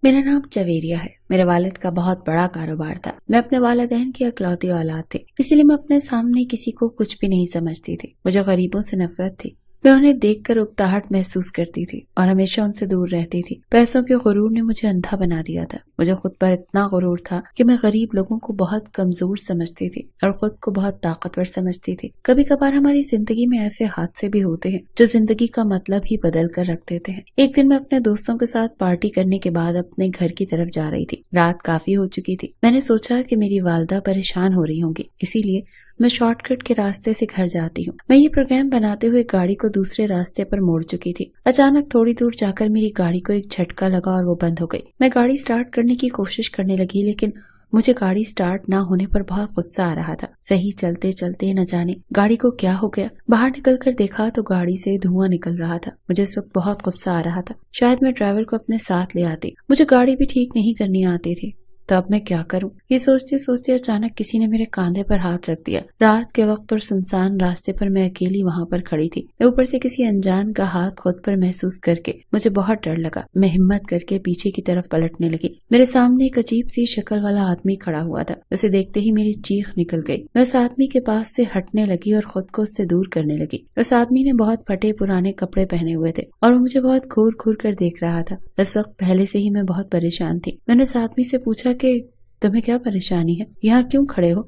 میرا نام جویریہ ہے۔ میرے والد کا بہت بڑا کاروبار تھا۔ میں اپنے والدین کی اکلوتی اولاد تھی، اسی لیے میں اپنے سامنے کسی کو کچھ بھی نہیں سمجھتی تھی۔ مجھے غریبوں سے نفرت تھی۔ میں انہیں دیکھ کر اکتاہٹ محسوس کرتی تھی اور ہمیشہ ان سے دور رہتی تھی۔ پیسوں کے غرور نے مجھے اندھا بنا دیا تھا۔ مجھے خود پر اتنا غرور تھا کہ میں غریب لوگوں کو بہت کمزور سمجھتی تھی اور خود کو بہت طاقتور سمجھتی تھی۔ کبھی کبھار ہماری زندگی میں ایسے حادثے بھی ہوتے ہیں جو زندگی کا مطلب ہی بدل کر رکھ دیتے ہیں۔ ایک دن میں اپنے دوستوں کے ساتھ پارٹی کرنے کے بعد اپنے گھر کی طرف جا رہی تھی۔ رات کافی ہو چکی تھی۔ میں نے سوچا کہ میری والدہ پریشان ہو رہی ہوں گی، اسی لیے میں شارٹ کٹ کے راستے سے گھر جاتی ہوں۔ میں یہ پروگرام بناتے ہوئے گاڑی کو دوسرے راستے پر موڑ چکی تھی۔ اچانک تھوڑی دور جا کر میری گاڑی کو ایک جھٹکا لگا اور وہ بند ہو گئی۔ میں گاڑی سٹارٹ کرنے کی کوشش کرنے لگی، لیکن مجھے گاڑی سٹارٹ نہ ہونے پر بہت غصہ آ رہا تھا۔ صحیح چلتے چلتے نہ جانے گاڑی کو کیا ہو گیا۔ باہر نکل کر دیکھا تو گاڑی سے دھواں نکل رہا تھا۔ مجھے اس وقت بہت غصہ آ رہا تھا۔ شاید میں ڈرائیور کو اپنے ساتھ لے آتی۔ مجھے گاڑی بھی ٹھیک نہیں کرنی آتی تھی، تو اب میں کیا کروں؟ یہ سوچتے سوچتے اچانک کسی نے میرے کاندھے پر ہاتھ رکھ دیا۔ رات کے وقت اور سنسان راستے پر میں اکیلی وہاں پر کھڑی تھی۔ اوپر سے کسی انجان کا ہاتھ خود پر محسوس کر کے مجھے بہت ڈر لگا۔ میں ہمت کر کے پیچھے کی طرف پلٹنے لگی۔ میرے سامنے ایک عجیب سی شکل والا آدمی کھڑا ہوا تھا۔ اسے دیکھتے ہی میری چیخ نکل گئی۔ میں اس آدمی کے پاس سے ہٹنے لگی اور خود کو اس سے دور کرنے لگی۔ اس آدمی نے بہت پھٹے پرانے کپڑے پہنے ہوئے تھے اور وہ مجھے بہت گھور گھور کر دیکھ رہا تھا۔ اس وقت پہلے سے ہی میں بہت پریشان تھی۔ میں نے اس آدمی سے پوچھا کہ تمہیں کیا پریشانی ہے؟ یہاں کیوں کھڑے ہو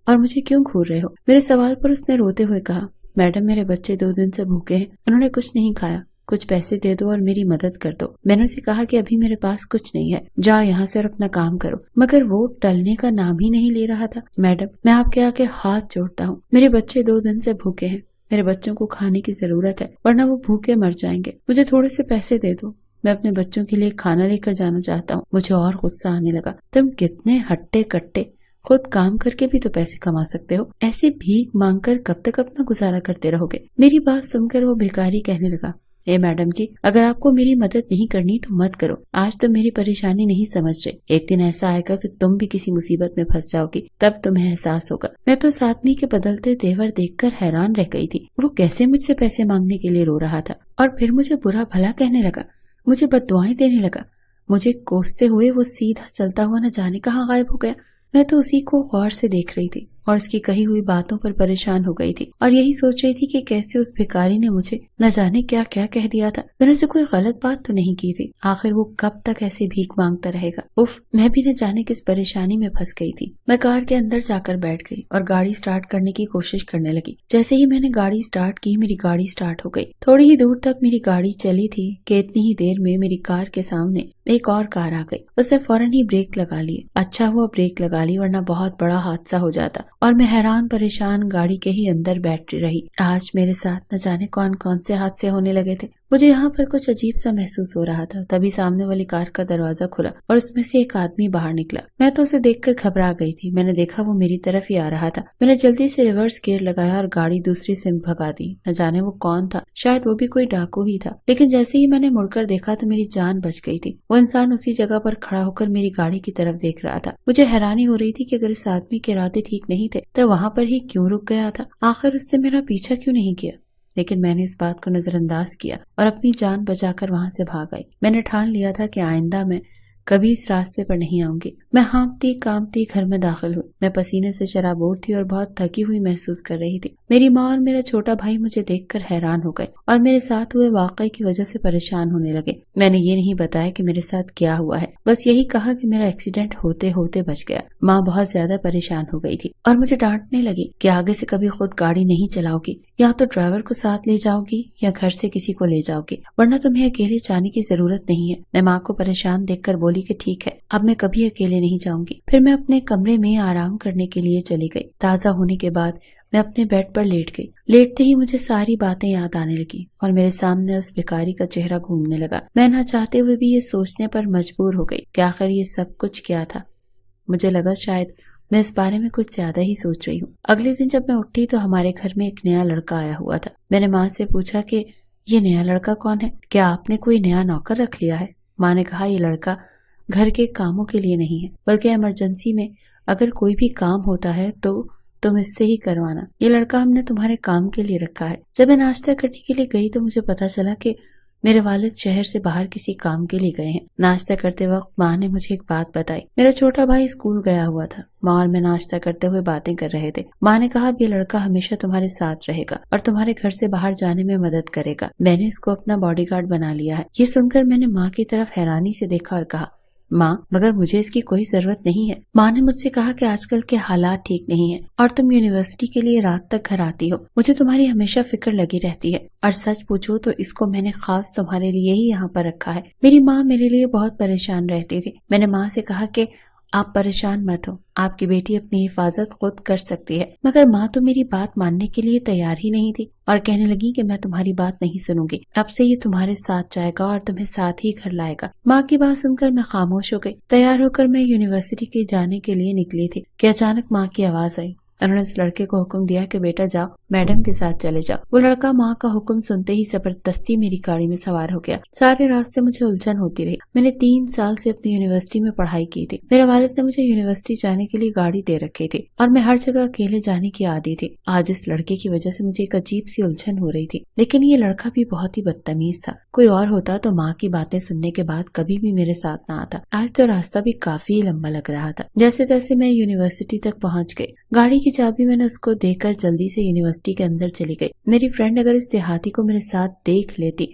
اور مجھے کیوں گھور رہے ہو؟ میرے سوال پر اس نے روتے ہوئے کہا، میڈم میرے بچے 2 دن سے بھوکے ہیں، انہوں نے کچھ نہیں کھایا، کچھ پیسے دے دو اور میری مدد کر دو۔ میں نے اسے کہا کہ ابھی میرے پاس کچھ نہیں ہے، جا یہاں سے اور اپنا کام کرو، مگر وہ ٹلنے کا نام ہی نہیں لے رہا تھا۔ میڈم میں آپ کے آگے ہاتھ جوڑتا ہوں، میرے بچے 2 دن سے بھوکے ہیں، میرے بچوں کو کھانے کی ضرورت ہے ورنہ وہ بھوکے مر جائیں گے، مجھے تھوڑے سے پیسے دے دو، میں اپنے بچوں کے لیے کھانا لے کر جانا چاہتا ہوں۔ مجھے اور غصہ آنے لگا۔ تم کتنے ہٹے کٹے، خود کام کر کے بھی تو پیسے کما سکتے ہو، ایسے بھیک مانگ کر کب تک اپنا گزارا کرتے رہو گے؟ میری بات سن کر وہ بھیکاری کہنے لگا، اے میڈم جی، اگر آپ کو میری مدد نہیں کرنی تو مت کرو، آج تم میری پریشانی نہیں سمجھ رہے، ایک دن ایسا آئے گا کہ تم بھی کسی مصیبت میں پھنس جاؤ گی، تب تمہیں احساس ہوگا۔ میں تو اس آدمی کے بدلتے تیور دیکھ کر حیران رہ گئی تھی۔ وہ کیسے مجھ سے پیسے مانگنے کے لیے رو رہا تھا اور پھر مجھے برا بھلا کہنے لگا، مجھے بد دعائیں دینے لگا۔ مجھے کوستے ہوئے وہ سیدھا چلتا ہوا نہ جانے کہاں غائب ہو گیا۔ میں تو اسی کو غور سے دیکھ رہی تھی اور اس کی کہی ہوئی باتوں پر پریشان ہو گئی تھی اور یہی سوچ رہی تھی کہ کیسے اس بھکاری نے مجھے نہ جانے کیا کیا کہہ دیا تھا۔ میں نے اسے کوئی غلط بات تو نہیں کی تھی، آخر وہ کب تک ایسے بھیک مانگتا رہے گا؟ اف، میں بھی نہ جانے کس پریشانی میں پھنس گئی تھی۔ میں کار کے اندر جا کر بیٹھ گئی اور گاڑی سٹارٹ کرنے کی کوشش کرنے لگی۔ جیسے ہی میں نے گاڑی سٹارٹ کی، میری گاڑی سٹارٹ ہو گئی۔ تھوڑی ہی دور تک میری گاڑی چلی تھی کہ اتنی ہی دیر میں میری کار کے سامنے ایک اور کار آ گئی۔ اس نے فوراً ہی بریک لگا لیے۔ اچھا ہوا بریک لگا لی، ورنہ بہت بڑا حادثہ ہو جاتا، اور میں حیران پریشان گاڑی کے ہی اندر بیٹھ رہی۔ آج میرے ساتھ نہ جانے کون کون سے حادثے ہونے لگے تھے۔ مجھے یہاں پر کچھ عجیب سا محسوس ہو رہا تھا۔ تبھی سامنے والی کار کا دروازہ کھلا اور اس میں سے ایک آدمی باہر نکلا۔ میں تو اسے دیکھ کر گھبرا گئی تھی۔ میں نے دیکھا وہ میری طرف ہی آ رہا تھا۔ میں نے جلدی سے ریورس گیئر لگایا اور گاڑی دوسری سمت بھگا دی۔ نہ جانے وہ کون تھا، شاید وہ بھی کوئی ڈاکو ہی تھا، لیکن جیسے ہی میں نے مڑ کر دیکھا تو میری جان بچ گئی تھی۔ وہ انسان اسی جگہ پر کھڑا ہو کر میری گاڑی کی طرف دیکھ رہا تھا۔ مجھے حیرانی ہو رہی تھی کہ اگر اس آدمی کے ارادے ٹھیک نہیں تھے تو وہاں پر ہی کیوں رک گیا تھا؟ آخر اس نے میرا پیچھا کیوں نہیں کیا؟ لیکن میں نے اس بات کو نظر انداز کیا اور اپنی جان بچا کر وہاں سے بھاگ آئی۔ میں نے ٹھان لیا تھا کہ آئندہ میں کبھی اس راستے پر نہیں آؤں گی۔ میں ہانپتی کانپتی گھر میں داخل ہوئی۔ میں پسینے سے شرابور تھی اور بہت تھکی ہوئی محسوس کر رہی تھی۔ میری ماں اور میرا چھوٹا بھائی مجھے دیکھ کر حیران ہو گئے اور میرے ساتھ ہوئے واقعے کی وجہ سے پریشان ہونے لگے۔ میں نے یہ نہیں بتایا کہ میرے ساتھ کیا ہوا ہے، بس یہی کہا کہ میرا ایکسیڈنٹ ہوتے ہوتے بچ گیا۔ ماں بہت زیادہ پریشان ہو گئی تھی اور مجھے ڈانٹنے لگی کہ آگے سے کبھی خود گاڑی نہیں چلاؤ گی، یا تو ڈرائیور کو ساتھ لے جاؤ گی یا گھر سے کسی کو لے جاؤ گی، ورنہ تمہیں اکیلے جانے کی ضرورت نہیں ہے۔ میں ماں کو پریشان دیکھ کر بولی کہ ٹھیک ہے، اب میں کبھی اکیلے نہیں جاؤں گی۔ پھر میں اپنے کمرے میں آرام کرنے کے لیے چلی گئی۔ تازہ ہونے کے بعد میں اپنے بیڈ پر لیٹ گئی۔ لیٹتے ہی مجھے ساری باتیں یاد آنے لگی اور میرے سامنے اس بھکاری کا چہرہ گھومنے لگا۔ میں نہ چاہتے ہوئے بھی یہ سوچنے پر مجبور ہو گئی کہ آخر یہ سب کچھ کیا تھا۔ مجھے لگا شاید میں اس بارے میں کچھ زیادہ ہی سوچ رہی ہوں۔ اگلے دن جب میں اٹھی تو ہمارے گھر میں ایک نیا لڑکا آیا ہوا تھا۔ میں نے ماں سے پوچھا کہ یہ نیا لڑکا کون ہے؟ کیا آپ نے کوئی نیا نوکر رکھ لیا ہے؟ ماں نے کہا یہ لڑکا گھر کے کاموں کے لیے نہیں ہے، بلکہ ایمرجنسی میں اگر کوئی بھی کام ہوتا ہے تو تم اس سے ہی کروانا۔ یہ لڑکا ہم نے تمہارے کام کے لیے رکھا ہے۔ جب میں ناشتہ کرنے کے لیے گئی تو مجھے پتا چلا کہ میرے والد شہر سے باہر کسی کام کے لیے گئے ہیں۔ ناشتہ کرتے وقت ماں نے مجھے ایک بات بتائی۔ میرا چھوٹا بھائی اسکول گیا ہوا تھا۔ ماں اور میں ناشتہ کرتے ہوئے باتیں کر رہے تھے۔ ماں نے کہا یہ لڑکا ہمیشہ تمہارے ساتھ رہے گا اور تمہارے گھر سے باہر جانے میں مدد کرے گا۔ میں نے اس کو اپنا باڈی گارڈ بنا لیا ہے۔ یہ سن کر میں نے ماں کی طرف حیرانی سے دیکھا اور کہا ماں مگر مجھے اس کی کوئی ضرورت نہیں ہے۔ ماں نے مجھ سے کہا کہ آج کل کے حالات ٹھیک نہیں ہیں اور تم یونیورسٹی کے لیے رات تک گھر آتی ہو۔ مجھے تمہاری ہمیشہ فکر لگی رہتی ہے اور سچ پوچھو تو اس کو میں نے خاص تمہارے لیے ہی یہاں پر رکھا ہے۔ میری ماں میرے لیے بہت پریشان رہتی تھی۔ میں نے ماں سے کہا کہ آپ پریشان مت ہو، آپ کی بیٹی اپنی حفاظت خود کر سکتی ہے۔ مگر ماں تو میری بات ماننے کے لیے تیار ہی نہیں تھی اور کہنے لگی کہ میں تمہاری بات نہیں سنوں گی، اب سے یہ تمہارے ساتھ جائے گا اور تمہیں ساتھ ہی گھر لائے گا۔ ماں کی بات سن کر میں خاموش ہو گئی۔ تیار ہو کر میں یونیورسٹی کے جانے کے لیے نکلی تھی کہ اچانک ماں کی آواز آئی۔ انہوں نے اس لڑکے کو حکم دیا کہ بیٹا جاؤ، میڈم کے ساتھ چلے جاؤ۔ وہ لڑکا ماں کا حکم سنتے ہی زبردستی میری گاڑی میں سوار ہو گیا۔ سارے راستے مجھے الجھن ہوتی رہی۔ میں نے 3 سال سے اپنی یونیورسٹی میں پڑھائی کی تھی۔ میرے والد نے مجھے یونیورسٹی جانے کے لیے گاڑی دے رکھی تھی اور میں ہر جگہ اکیلے جانے کی عادی تھی۔ آج اس لڑکے کی وجہ سے مجھے ایک عجیب سی الجھن ہو رہی تھی، لیکن یہ لڑکا بھی بہت ہی بدتمیز تھا۔ کوئی اور ہوتا تو ماں کی باتیں سننے کے بعد کبھی بھی میرے ساتھ نہ آتا۔ آج تو راستہ بھی کافی لمبا لگ رہا تھا۔ جیسے تیسے میں یونیورسٹی تک پہنچ گئی۔ گاڑی کی چابی میں نے اس کو دیکھ کر جلدی سے یونیورسٹی کے اندر چلی گئی۔ میری فرینڈ اگر اس دیہاتی کو میرے ساتھ دیکھ لیتی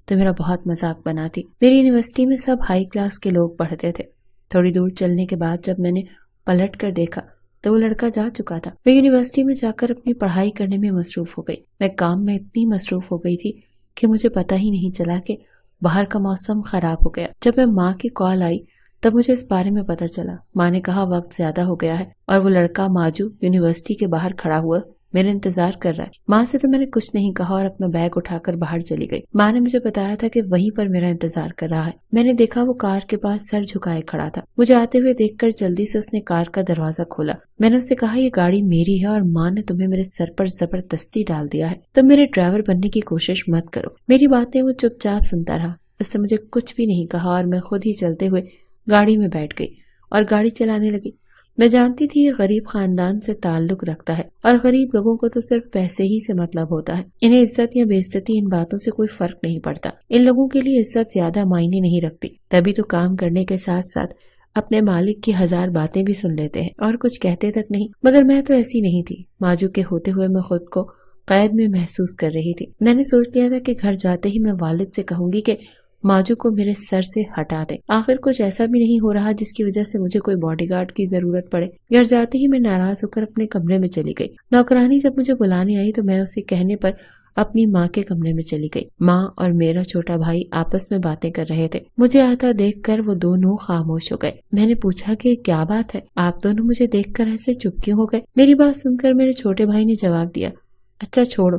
تو میرا بہت مذاق بناتی۔ میری یونیورسٹی میں سب ہائی کلاس کے لوگ پڑھتے تھے۔ تھوڑی دور چلنے کے بعد جب میں نے پلٹ کر دیکھا تو وہ لڑکا جا چکا تھا۔ میں یونیورسٹی میں جا کر اپنی پڑھائی کرنے میں مصروف ہو گئی۔ میں کام میں اتنی مصروف ہو گئی تھی کہ مجھے پتہ ہی نہیں چلا کہ باہر کا موسم خراب ہو گیا۔ جب میں ماں کی کال آئی تب مجھے اس بارے میں پتہ چلا۔ ماں نے کہا وقت زیادہ ہو گیا ہے اور وہ لڑکا ماجو یونیورسٹی کے باہر کھڑا ہوا میرے انتظار کر رہا ہے۔ ماں سے تو میں نے کچھ نہیں کہا اور اپنا بیگ اٹھا کر باہر چلی گئی۔ ماں نے مجھے بتایا تھا کہ وہیں پر میرا انتظار کر رہا ہے۔ میں نے دیکھا وہ کار کے پاس سر جھکائے کھڑا تھا۔ مجھے آتے ہوئے دیکھ کر جلدی سے اس نے کار کا دروازہ کھولا۔ میں نے اس سے کہا یہ گاڑی میری ہے اور ماں نے تمہیں میرے سر پر زبردستی ڈال دیا ہے، تم میرے ڈرائیور بننے کی کوشش مت کرو۔ میری باتیں وہ چپ چاپ سنتا رہا۔ اس سے مجھے کچھ بھی نہیں کہا اور میں خود ہی چلتے ہوئے گاڑی میں بیٹھ گئی اور گاڑی چلانے لگی۔ میں جانتی تھی یہ غریب خاندان سے تعلق رکھتا ہے اور غریب لوگوں کو تو صرف پیسے ہی سے مطلب ہوتا ہے۔ انہیں عزت یا بے عزتی ان باتوں سے کوئی فرق نہیں پڑتا۔ ان لوگوں کے لیے عزت زیادہ معنی نہیں رکھتی، تبھی تو کام کرنے کے ساتھ ساتھ اپنے مالک کی 1000 باتیں بھی سن لیتے ہیں اور کچھ کہتے تک نہیں۔ مگر میں تو ایسی نہیں تھی۔ ماجو کے ہوتے ہوئے میں خود کو قید میں محسوس کر رہی تھی۔ میں نے سوچ لیا تھا کہ گھر جاتے ہی میں والد سے کہوں گی کہ ماجو کو میرے سر سے ہٹا دے۔ آخر کچھ ایسا بھی نہیں ہو رہا جس کی وجہ سے مجھے کوئی باڈی گارڈ کی ضرورت پڑے۔ گھر جاتے ہی میں ناراض ہو کر اپنے کمرے میں چلی گئی۔ نوکرانی جب مجھے بلانے آئی تو میں اسے کہنے پر اپنی ماں کے کمرے میں چلی گئی۔ ماں اور میرا چھوٹا بھائی آپس میں باتیں کر رہے تھے۔ مجھے آتا دیکھ کر وہ دونوں خاموش ہو گئے۔ میں نے پوچھا کہ کیا بات ہے، آپ دونوں مجھے دیکھ کر ایسے چپ کیوں ہو گئے؟ میری بات سن کر میرے چھوٹے بھائی نے جواب دیا، اچھا چھوڑو،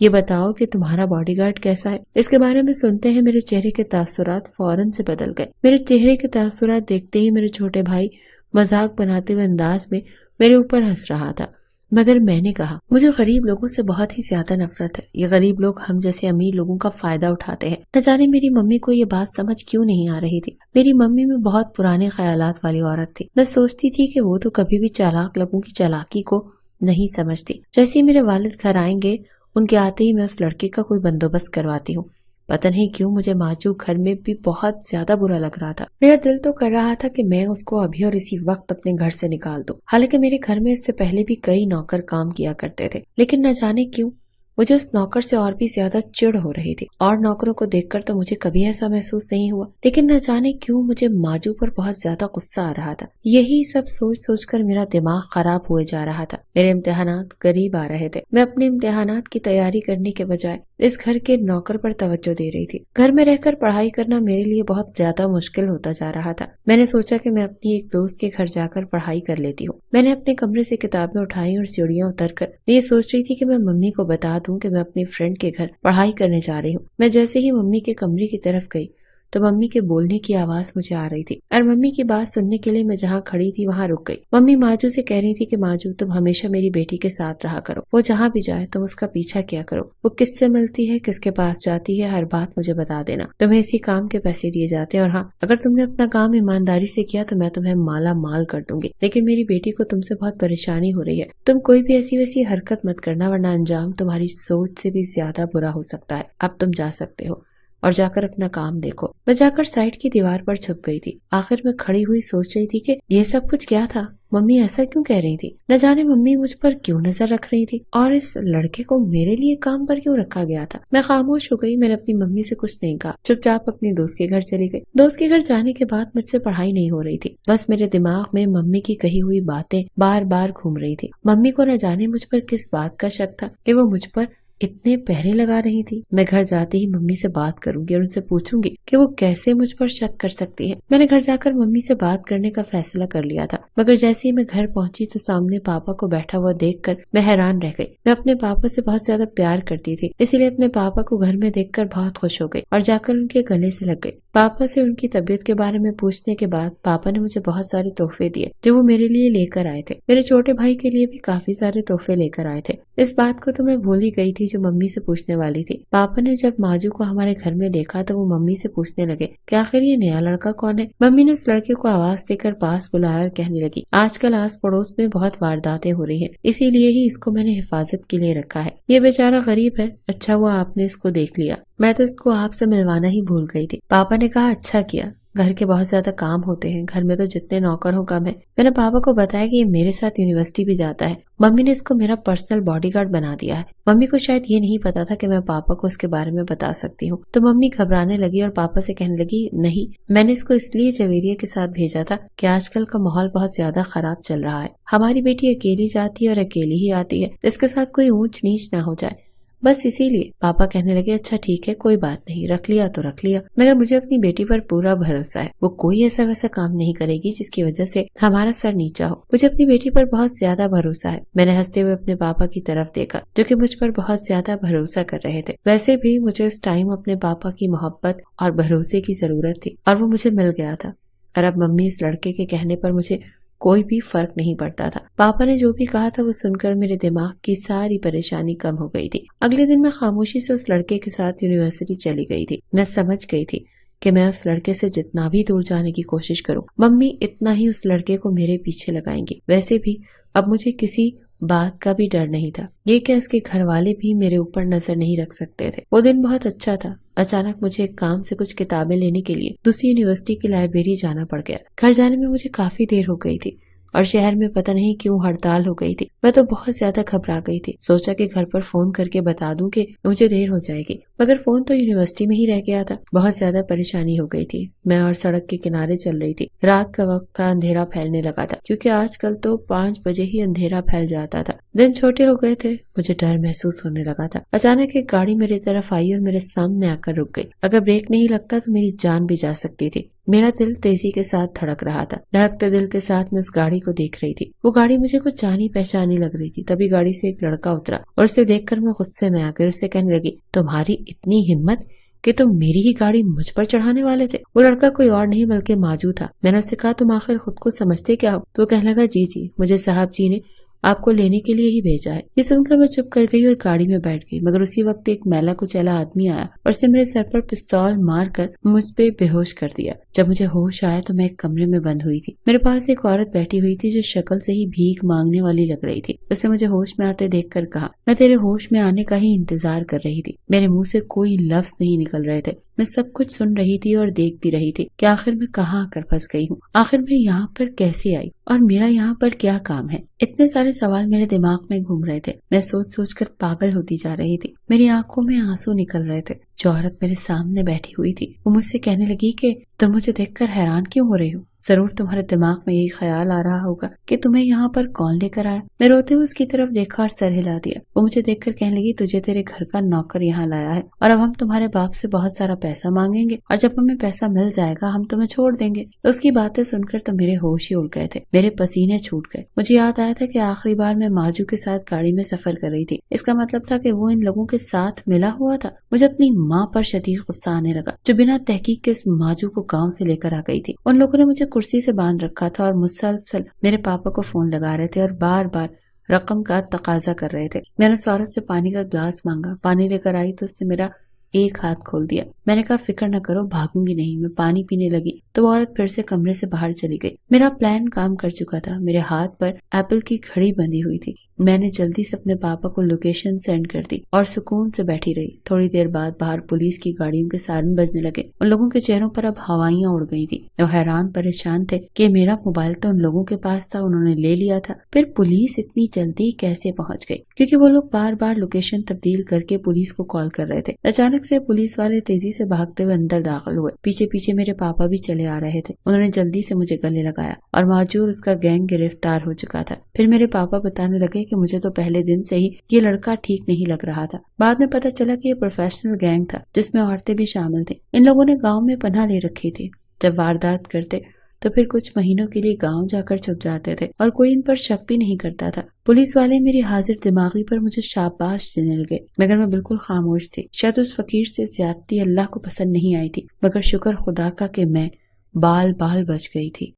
یہ بتاؤ کہ تمہارا باڈی گارڈ کیسا ہے؟ اس کے بارے میں سنتے ہیں میرے چہرے کے تاثرات فوراً سے بدل گئے۔ میرے چہرے کے تاثرات دیکھتے ہی میرے چھوٹے بھائی مذاق بناتے ہوئے انداز میں میرے اوپر ہنس رہا تھا۔ مگر میں نے کہا مجھے غریب لوگوں سے بہت ہی زیادہ نفرت ہے۔ یہ غریب لوگ ہم جیسے امیر لوگوں کا فائدہ اٹھاتے ہیں۔ نہ جانے میری ممی کو یہ بات سمجھ کیوں نہیں آ رہی تھی۔ میری ممی میں بہت پرانے خیالات والی عورت تھی۔ میں سوچتی تھی کہ وہ تو کبھی بھی چالاک لوگوں کی چالاکی کو نہیں سمجھتی۔ جیسے ہی میرے والد گھر آئیں گے ان کے آتے ہی میں اس لڑکے کا کوئی بندوبست کرواتی ہوں۔ پتہ نہیں کیوں مجھے ماجو گھر میں بھی بہت زیادہ برا لگ رہا تھا۔ میرا دل تو کر رہا تھا کہ میں اس کو ابھی اور اسی وقت اپنے گھر سے نکال دوں۔ حالانکہ میرے گھر میں اس سے پہلے بھی کئی نوکر کام کیا کرتے تھے، لیکن نہ جانے کیوں مجھے اس نوکر سے اور بھی زیادہ چڑ ہو رہی تھی۔ اور نوکروں کو دیکھ کر تو مجھے کبھی ایسا محسوس نہیں ہوا، لیکن نہ جانے کیوں مجھے ماجو پر بہت زیادہ غصہ آ رہا تھا۔ یہی سب سوچ سوچ کر میرا دماغ خراب ہوئے جا رہا تھا۔ میرے امتحانات قریب آ رہے تھے۔ میں اپنے امتحانات کی تیاری کرنے کے بجائے اس گھر کے نوکر پر توجہ دے رہی تھی۔ گھر میں رہ کر پڑھائی کرنا میرے لیے بہت زیادہ مشکل ہوتا جا رہا تھا۔ میں نے سوچا کہ میں اپنی ایک دوست کے گھر جا کر پڑھائی کر لیتی ہوں۔ میں نے اپنے کمرے سے کتابیں اٹھائی اور سیڑھیاں اتر کر میں یہ سوچ رہی تھی کہ میں ممی کو بتا دوں کہ میں اپنی فرینڈ کے گھر پڑھائی کرنے جا رہی ہوں۔ میں جیسے ہی ممی کے کمرے کی طرف گئی تو ممی کے بولنے کی آواز مجھے آ رہی تھی اور ممی کی بات سننے کے لیے میں جہاں کھڑی تھی وہاں رک گئی۔ ممی ماجو سے کہہ رہی تھی کہ ماجو تم ہمیشہ میری بیٹی کے ساتھ رہا کرو، وہ جہاں بھی جائے تم اس کا پیچھا کیا کرو، وہ کس سے ملتی ہے، کس کے پاس جاتی ہے، ہر بات مجھے بتا دینا، تمہیں اسی کام کے پیسے دیے جاتے ہیں، اور ہاں اگر تم نے اپنا کام ایمانداری سے کیا تو میں تمہیں مالا مال کر دوں گی، لیکن میری بیٹی کو تم سے بہت پریشانی ہو رہی ہے، تم کوئی بھی ایسی ویسی حرکت مت کرنا ورنہ انجام تمہاری سوچ سے بھی زیادہ برا ہو سکتا ہے، اب تم جا سکتے ہو۔ اور جا کر اپنا کام دیکھو۔ میں جا کر سائڈ کی دیوار پر چھپ گئی تھی۔ آخر میں کھڑی ہوئی سوچ رہی تھی کہ یہ سب کچھ کیا تھا، ممی ایسا کیوں کہہ رہی تھی، نہ جانے ممی مجھ پر کیوں نظر رکھ رہی تھی، اور اس لڑکے کو میرے لیے کام پر کیوں رکھا گیا تھا۔ میں خاموش ہو گئی۔ میں نے اپنی ممی سے کچھ نہیں کہا، چپ چاپ اپنی دوست کے گھر چلی گئی۔ دوست کے گھر جانے کے بعد مجھ سے پڑھائی نہیں ہو رہی تھی، بس میرے دماغ میں ممی کی کہی ہوئی باتیں بار بار گھوم رہی تھی۔ ممی کو نہ جانے مجھ پر کس بات کا شک تھا کہ وہ مجھ پر اتنے پہرے لگا رہی تھی۔ میں گھر جاتے ہی ممی سے بات کروں گی اور ان سے پوچھوں گی کہ وہ کیسے مجھ پر شک کر سکتی ہے۔ میں نے گھر جا کر ممی سے بات کرنے کا فیصلہ کر لیا تھا، مگر جیسے ہی میں گھر پہنچی تو سامنے پاپا کو بیٹھا ہوا دیکھ کر میں حیران رہ گئی۔ میں اپنے پاپا سے بہت زیادہ پیار کرتی تھی، اسی لیے اپنے پاپا کو گھر میں دیکھ کر بہت خوش ہو گئی اور جا کر ان کے گلے سے لگ گئی۔ پاپا سے ان کی طبیعت کے بارے میں پوچھنے کے بعد پاپا نے مجھے بہت سارے تحفے دیے جو وہ میرے لیے لے کر آئے تھے۔ میرے چھوٹے بھائی کے لیے بھی کافی سارے تحفے لے کر آئے تھے۔ اس بات کو تو میں بھول ہی گئی تھی جو ممی سے پوچھنے والی تھی۔ پاپا نے جب ماجو کو ہمارے گھر میں دیکھا تو وہ ممی سے پوچھنے لگے کہ آخر یہ نیا لڑکا کون ہے۔ ممی نے اس لڑکے کو آواز دے کر پاس بلایا اور کہنے لگی آج کل آس پڑوس میں بہت وارداتیں ہو رہی ہیں، اسی لیے ہی اس کو میں نے حفاظت کے لیے رکھا ہے۔ یہ بیچارہ غریب ہے، اچھا ہوا آپ نے اس کو دیکھ لیا، میں تو اس کو آپ سے ملوانا ہی بھول گئی تھی۔ پاپا نے کہا اچھا کیا، گھر کے بہت زیادہ کام ہوتے ہیں، گھر میں تو جتنے نوکر ہو کم ہے۔ میں نے پاپا کو بتایا کہ یہ میرے ساتھ یونیورسٹی بھی جاتا ہے، ممی نے اس کو میرا پرسنل باڈی گارڈ بنا دیا ہے۔ ممی کو شاید یہ نہیں پتا تھا کہ میں پاپا کو اس کے بارے میں بتا سکتی ہوں، تو ممی گھبرانے لگی اور پاپا سے کہنے لگی نہیں، میں نے اس کو اس لیے جویریہ کے ساتھ بھیجا تھا کہ آج کل کا ماحول بہت زیادہ خراب چل رہا ہے، ہماری بیٹی اکیلی جاتی ہے اور اکیلی ہی آتی ہے، اس کے ساتھ کوئی اونچ نیچ نہ ہو جائے، بس اسی لیے۔ پاپا کہنے لگے اچھا ٹھیک ہے، کوئی بات نہیں، رکھ لیا تو رکھ لیا، مگر مجھے اپنی بیٹی پر پورا بھروسہ ہے، وہ کوئی ایسا ویسا کام نہیں کرے گی جس کی وجہ سے ہمارا سر نیچا ہو، مجھے اپنی بیٹی پر بہت زیادہ بھروسہ ہے۔ میں نے ہنستے ہوئے اپنے پاپا کی طرف دیکھا جو کہ مجھ پر بہت زیادہ بھروسہ کر رہے تھے۔ ویسے بھی مجھے اس ٹائم اپنے پاپا کی محبت اور بھروسے کی ضرورت تھی اور وہ مجھے مل گیا تھا، اور اب ممی اس لڑکے کے کہنے پر مجھے کوئی بھی فرق نہیں پڑتا تھا۔ پاپا نے جو بھی کہا تھا وہ سن کر میرے دماغ کی ساری پریشانی کم ہو گئی تھی۔ اگلے دن میں خاموشی سے اس لڑکے کے ساتھ یونیورسٹی چلی گئی تھی۔ میں سمجھ گئی تھی کہ میں اس لڑکے سے جتنا بھی دور جانے کی کوشش کروں، ممی اتنا ہی اس لڑکے کو میرے پیچھے لگائیں گی۔ ویسے بھی اب مجھے کسی بات کا بھی ڈر نہیں تھا، یہ کہ اس کے گھر والے بھی میرے اوپر نظر نہیں رکھ سکتے تھے۔ وہ دن بہت اچھا تھا۔ اچانک مجھے ایک کام سے کچھ کتابیں لینے کے لیے دوسری یونیورسٹی کی لائبریری جانا پڑ گیا۔ گھر جانے میں مجھے کافی دیر ہو گئی تھی اور شہر میں پتہ نہیں کیوں ہڑتال ہو گئی تھی۔ میں تو بہت زیادہ گھبرا گئی تھی، سوچا کہ گھر پر فون کر کے بتا دوں کہ مجھے دیر ہو جائے گی، مگر فون تو یونیورسٹی میں ہی رہ گیا تھا۔ بہت زیادہ پریشانی ہو گئی تھی۔ میں اور سڑک کے کنارے چل رہی تھی۔ رات کا وقت تھا، اندھیرا پھیلنے لگا تھا، کیونکہ آج کل تو 5 بجے ہی اندھیرا پھیل جاتا تھا۔ دن چھوٹے ہو گئے تھے، مجھے ڈر محسوس ہونے لگا تھا۔ اچانک ایک گاڑی میری طرف آئی اور میرے سامنے آ کر رک گئی۔ اگر بریک نہیں لگتا تو میری جان بھی جا سکتی تھی۔ میرا دل تیزی کے ساتھ دھڑک رہا تھا۔ دھڑکتے دل کے ساتھ میں اس گاڑی کو دیکھ رہی تھی۔ وہ گاڑی مجھے کچھ جانی پہچانی لگ رہی تھی۔ تبھی گاڑی سے ایک لڑکا اترا اور اسے دیکھ کر میں غصے میں آ گئی، اسے کہنے لگی تمہاری اتنی ہمت کہ تم میری ہی گاڑی مجھ پر چڑھانے والے تھے۔ وہ لڑکا کوئی اور نہیں بلکہ ماجو تھا۔ میں نے اسے کہا تم آخر خود کو سمجھتے کیا ہو؟ تو وہ کہنے لگا جی مجھے صاحب جی نے آپ کو لینے کے لیے ہی بھیجا ہے۔ یہ سن کر میں چپ کر گئی اور گاڑی میں بیٹھ گئی، مگر اسی وقت ایک میلا کچیلا آدمی آیا اور اسے میرے سر پر پستول مار کر مجھ پہ بے ہوش کر دیا۔ جب مجھے ہوش آیا تو میں ایک کمرے میں بند ہوئی تھی۔ میرے پاس ایک عورت بیٹھی ہوئی تھی جو شکل سے ہی بھیک مانگنے والی لگ رہی تھی۔ اسے مجھے ہوش میں آتے دیکھ کر کہا میں تیرے ہوش میں آنے کا ہی انتظار کر رہی تھی۔ میرے منہ سے کوئی لفظ نہیں نکل رہے تھے۔ میں سب کچھ سن رہی تھی اور دیکھ بھی رہی تھی کہ آخر میں کہاں آ کر پھنس گئی ہوں، آخر میں یہاں پر کیسے آئی اور میرا یہاں پر کیا کام ہے۔ اتنے سارے سوال میرے دماغ میں گھوم رہے تھے۔ میں سوچ سوچ کر پاگل ہوتی جا رہی تھی۔ میری آنکھوں میں آنسو نکل رہے تھے۔ جو عورت میرے سامنے بیٹھی ہوئی تھی وہ مجھ سے کہنے لگی کہ تم مجھے دیکھ کر حیران کیوں ہو رہی ہو؟ ضرور تمہارے دماغ میں یہی خیال آ رہا ہوگا کہ تمہیں یہاں پر کون لے کر آیا۔ میں روتے ہوئے اس کی طرف دیکھا اور سر ہلا دیا۔ وہ مجھے دیکھ کر کہنے لگی تجھے تیرے گھر کا نوکر یہاں لایا ہے اور اب ہم تمہارے باپ سے بہت سارا پیسہ مانگیں گے اور جب ہمیں پیسہ مل جائے گا ہم تمہیں چھوڑ دیں گے۔ اس کی باتیں سن کر تو میرے ہوش ہی اڑ گئے تھے، میرے پسینے چھوٹ گئے۔ مجھے یاد آیا تھا کہ آخری بار میں ماجو کے ساتھ گاڑی میں سفر کر رہی تھی۔ اس کا مطلب تھا کہ وہ ان لوگوں کے ساتھ ملا ہوا تھا۔ مجھے اپنی ماں پر شدید غصہ آنے لگا جو بنا تحقیق کے اس ماجو کو گاؤں سے لے کر آ گئی تھی۔ ان لوگوں نے مجھے کرسی سے باندھ رکھا تھا اور مسلسل میرے پاپا کو فون لگا رہے تھے اور بار بار رقم کا تقاضا کر رہے تھے۔ میں نے اس عورت سے پانی کا گلاس مانگا، پانی لے کر آئی تو اس نے میرا ایک ہاتھ کھول دیا۔ میں نے کہا فکر نہ کرو، بھاگوں گی نہیں، میں پانی پینے لگی تو وہ عورت پھر سے کمرے سے باہر چلی گئی۔ میرا پلان کام کر چکا تھا، میرے ہاتھ پر ایپل کی گھڑی بندھی ہوئی تھی۔ میں نے جلدی سے اپنے پاپا کو لوکیشن سینڈ کر دی اور سکون سے بیٹھی رہی۔ تھوڑی دیر بعد باہر پولیس کی گاڑیوں کے سائرن بجنے لگے۔ ان لوگوں کے چہروں پر اب ہوائیاں اڑ گئی تھی۔ وہ حیران پریشان تھے کہ میرا موبائل تو ان لوگوں کے پاس تھا، انہوں نے لے لیا تھا، پھر پولیس اتنی جلدی کیسے پہنچ گئی؟ کیونکہ وہ لوگ بار بار لوکیشن تبدیل کر کے پولیس کو کال کر رہے تھے۔ اچانک سے پولیس والے تیزی سے بھاگتے ہوئے اندر داخل ہوئے۔ پیچھے پیچھے میرے پاپا بھی چلے آ رہے تھے۔ انہوں نے جلدی سے مجھے گلے لگایا اور معذور اس کا گینگ گرفتار ہو چکا تھا۔ پھر میرے پاپا بتانے لگے کہ مجھے تو پہلے دن سے ہی یہ لڑکا ٹھیک نہیں لگ رہا تھا۔ بعد میں پتہ چلا کہ یہ پروفیشنل گینگ تھا جس میں عورتیں بھی شامل تھیں۔ ان لوگوں نے گاؤں میں پناہ لے رکھی تھی۔ جب واردات کرتے تو پھر کچھ مہینوں کے لیے گاؤں جا کر چھپ جاتے تھے اور کوئی ان پر شک بھی نہیں کرتا تھا۔ پولیس والے میری حاضر دماغی پر مجھے شاباش دینے لگے، مگر میں بالکل خاموش تھی۔ شاید اس فقیر سے زیادتی اللہ کو پسند نہیں آئی تھی، مگر شکر خدا کا کہ میں بال بچ گئی تھی۔